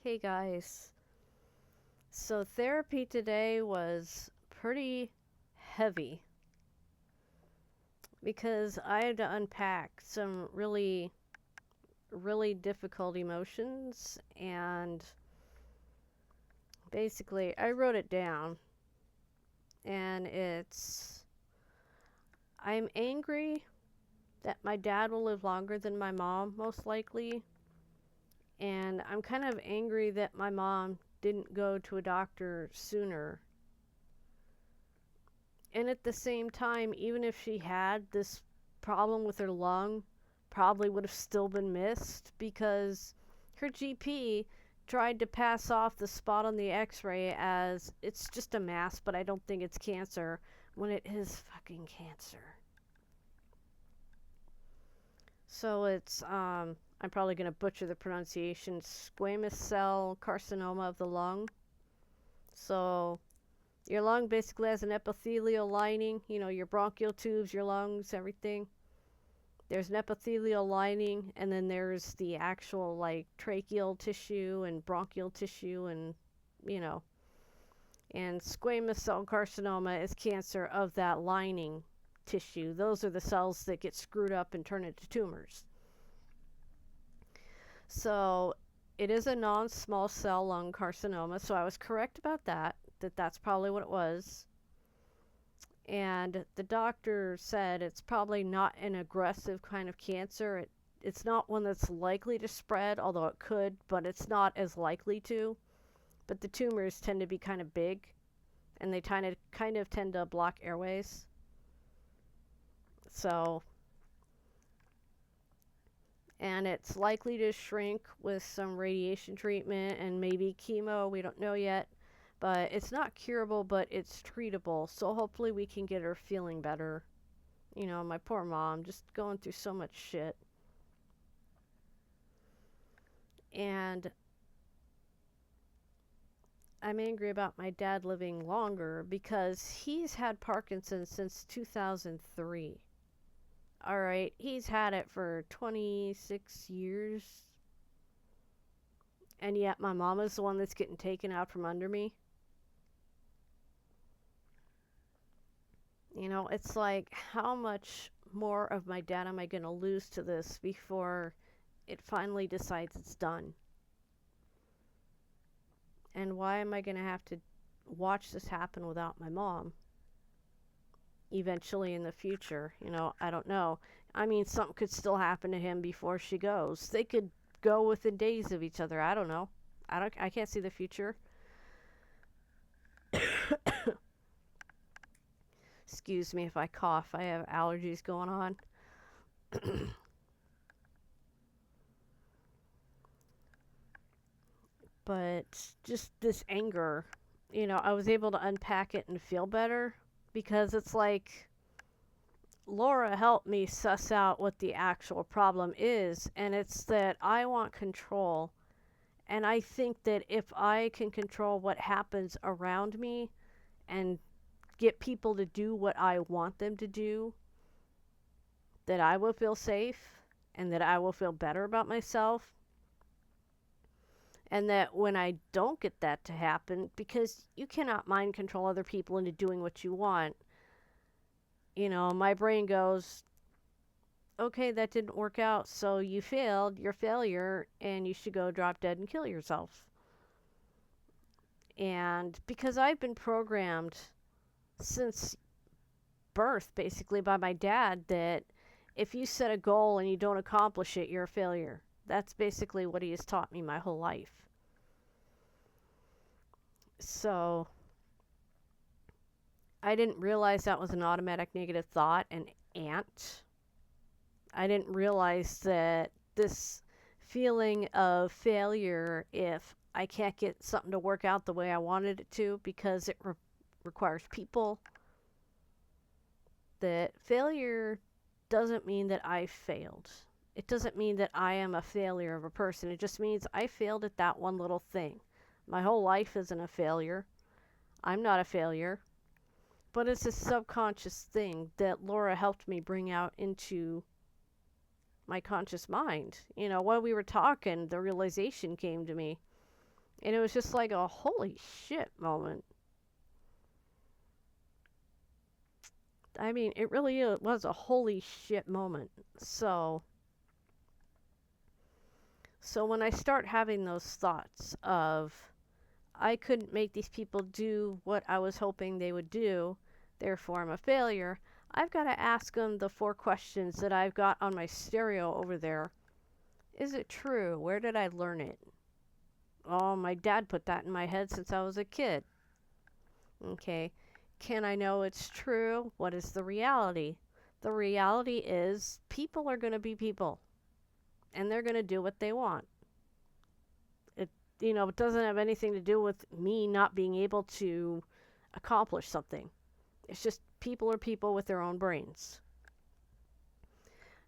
Hey guys. So therapy today was pretty heavy because I had to unpack some really difficult emotions, and basically I wrote it down, and I'm angry that my dad will live longer than my mom, most likely, and I'm kind of angry that my mom didn't go to a doctor sooner. And at the same time, even if she had this problem with her lung, probably would have still been missed because her GP tried to pass off the spot on the x-ray as it's just a mass, but I don't think it's cancer, when it is fucking cancer. So I'm probably going to butcher the pronunciation, squamous cell carcinoma of the lung. So your lung basically has an epithelial lining, your bronchial tubes, your lungs, everything. There's an epithelial lining, and then there's the actual, like, tracheal tissue and bronchial tissue, you know. And squamous cell carcinoma is cancer of that lining tissue. Those are the cells that get screwed up and turn into tumors. So it is a non-small cell lung carcinoma, so I was correct about that's probably what it was. And the doctor said it's probably not an aggressive kind of cancer. It's not one that's likely to spread, although it could, but it's not as likely to. But the tumors tend to be kind of big, and they kind of tend to block airways. So, and it's likely to shrink with some radiation treatment and maybe chemo. We don't know yet. But it's not curable, but it's treatable. So hopefully we can get her feeling better. My poor mom, just going through so much shit. And I'm angry about my dad living longer because he's had Parkinson's since 2003. All right, he's had it for 26 years. And yet my mama's the one that's getting taken out from under me. It's like, how much more of my dad am I going to lose to this before it finally decides it's done? And why am I going to have to watch this happen without my mom eventually in the future? I don't know. I mean, something could still happen to him before she goes. They could go within days of each other. I don't know. I can't see the future. Excuse me if I cough. I have allergies going on. But just this anger, I was able to unpack it and feel better because it's like Laura helped me suss out what the actual problem is, and it's that I want control. And I think that if I can control what happens around me and get people to do what I want them to do, that I will feel safe and that I will feel better about myself. And that when I don't get that to happen, because you cannot mind control other people into doing what you want, my brain goes, okay, that didn't work out, so you failed, you're a failure, and you should go drop dead and kill yourself. And because I've been programmed since birth, basically, by my dad, that if you set a goal and you don't accomplish it, you're a failure. That's basically what he has taught me my whole life. So I didn't realize that was an automatic negative thought, an ant. I didn't realize that this feeling of failure if I can't get something to work out the way I wanted it to because it requires people, that failure doesn't mean that I failed. It doesn't mean that I am a failure of a person. It just means I failed at that one little thing. My whole life isn't a failure. I'm not a failure. But it's a subconscious thing that Laura helped me bring out into my conscious mind. While we were talking, the realization came to me. And it was just like a holy shit moment. I mean, it really was a holy shit moment. So when I start having those thoughts of, I couldn't make these people do what I was hoping they would do, therefore I'm a failure, I've got to ask them the 4 questions that I've got on my stereo over there. Is it true? Where did I learn it? Oh, my dad put that in my head since I was a kid. Okay. Can I know it's true? What is the reality? The reality is people are going to be people, and they're going to do what they want. It doesn't have anything to do with me not being able to accomplish something. It's just people are people with their own brains.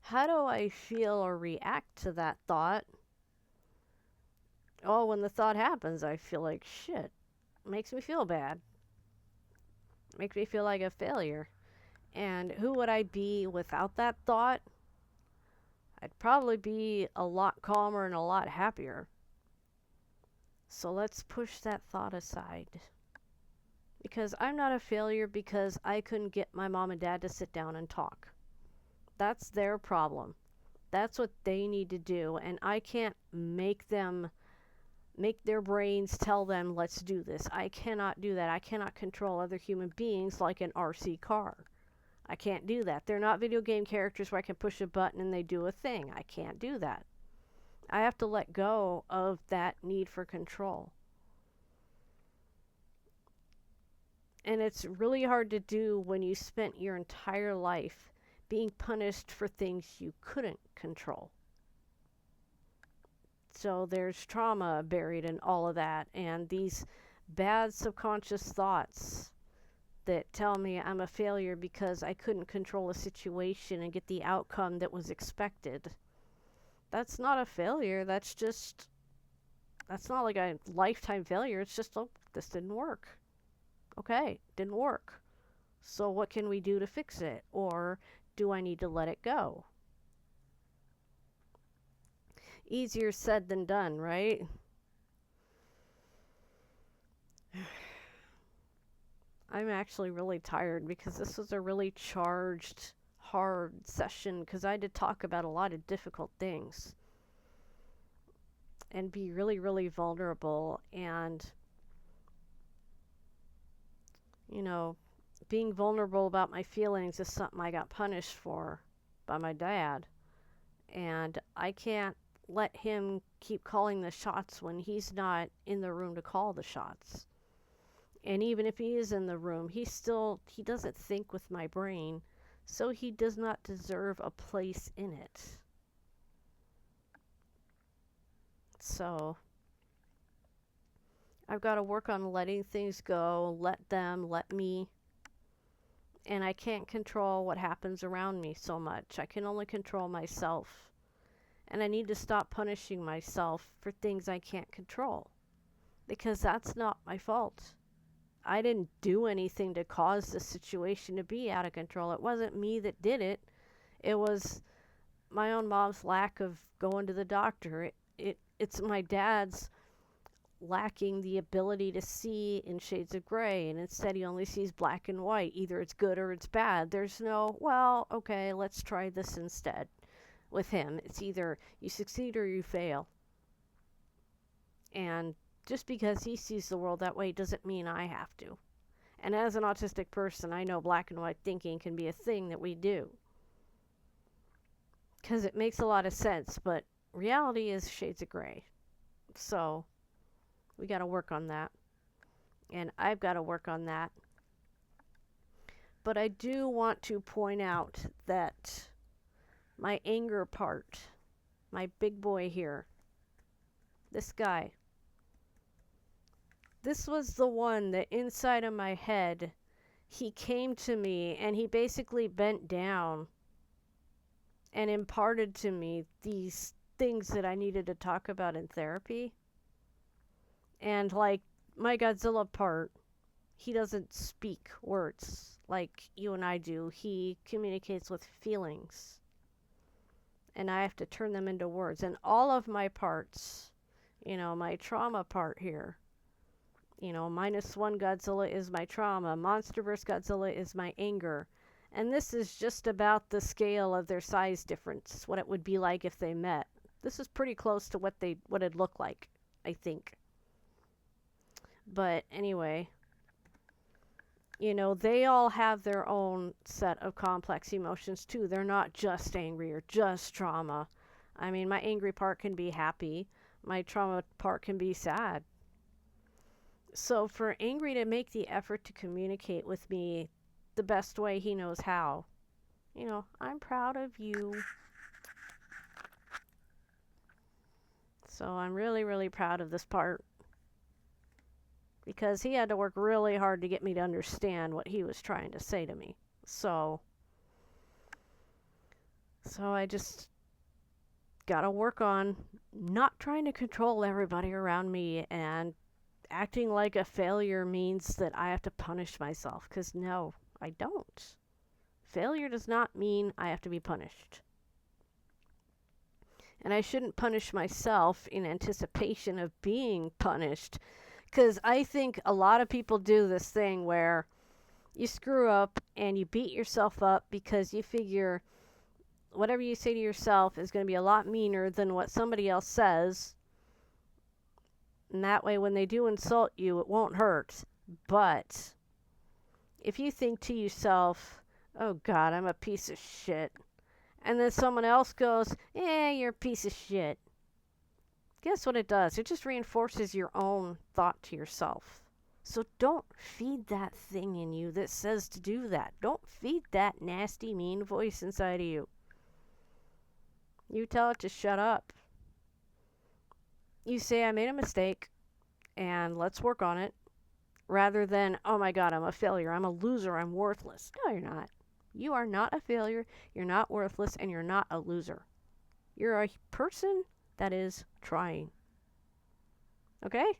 How do I feel or react to that thought? Oh, when the thought happens, I feel like shit. It makes me feel bad. It makes me feel like a failure. And who would I be without that thought? I'd probably be a lot calmer and a lot happier. So let's push that thought aside. Because I'm not a failure because I couldn't get my mom and dad to sit down and talk. That's their problem. That's what they need to do. And I can't make their brains tell them, let's do this. I cannot do that. I cannot control other human beings like an RC car. I can't do that. They're not video game characters where I can push a button and they do a thing. I can't do that. I have to let go of that need for control. And it's really hard to do when you spent your entire life being punished for things you couldn't control. So there's trauma buried in all of that, and these bad subconscious thoughts that tell me I'm a failure because I couldn't control a situation and get the outcome that was expected. That's not a failure. That's not like a lifetime failure. It's just, oh, this didn't work. Okay, didn't work. So what can we do to fix it? Or do I need to let it go? Easier said than done, right? I'm actually really tired because this was a really charged, hard session because I had to talk about a lot of difficult things and be really, really vulnerable. And, being vulnerable about my feelings is something I got punished for by my dad. And I can't let him keep calling the shots when he's not in the room to call the shots. And even if he is in the room, he doesn't think with my brain, so he does not deserve a place in it. So I've got to work on letting things go, let them, let me. And I can't control what happens around me so much. I can only control myself. And I need to stop punishing myself for things I can't control. Because that's not my fault. I didn't do anything to cause the situation to be out of control. It wasn't me that did it. It was my own mom's lack of going to the doctor. It's my dad's lacking the ability to see in shades of gray, and instead he only sees black and white. Either it's good or it's bad. There's no, well, okay, let's try this instead. With him, it's either you succeed or you fail. And just because he sees the world that way doesn't mean I have to. And as an autistic person, I know black and white thinking can be a thing that we do. Because it makes a lot of sense, but reality is shades of gray. So we got to work on that. And I've got to work on that. But I do want to point out that my anger part, my big boy here, this guy, this was the one that inside of my head, he came to me and he basically bent down and imparted to me these things that I needed to talk about in therapy. And like my Godzilla part, he doesn't speak words like you and I do. He communicates with feelings. And I have to turn them into words. And all of my parts, my trauma part here. -1 Godzilla is my trauma. MonsterVerse Godzilla is my anger. And this is just about the scale of their size difference, what it would be like if they met. This is pretty close to what it'd look like, I think. But anyway, they all have their own set of complex emotions too. They're not just angry or just trauma. I mean, my angry part can be happy. My trauma part can be sad. So for Angry to make the effort to communicate with me the best way he knows how, I'm proud of you. So I'm really, really proud of this part. Because he had to work really hard to get me to understand what he was trying to say to me. So I just gotta work on not trying to control everybody around me and acting like a failure means that I have to punish myself. Because no, I don't. Failure does not mean I have to be punished. And I shouldn't punish myself in anticipation of being punished. Because I think a lot of people do this thing where you screw up and you beat yourself up because you figure whatever you say to yourself is going to be a lot meaner than what somebody else says. And that way, when they do insult you, it won't hurt. But if you think to yourself, oh God, I'm a piece of shit, and then someone else goes, you're a piece of shit, guess what it does? It just reinforces your own thought to yourself. So don't feed that thing in you that says to do that. Don't feed that nasty, mean voice inside of you. You tell it to shut up. You say, I made a mistake, and let's work on it, rather than, oh my God, I'm a failure, I'm a loser, I'm worthless. No, you're not. You are not a failure, you're not worthless, and you're not a loser. You're a person that is trying. Okay?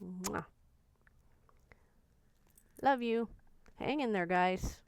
Mwah. Love you. Hang in there, guys.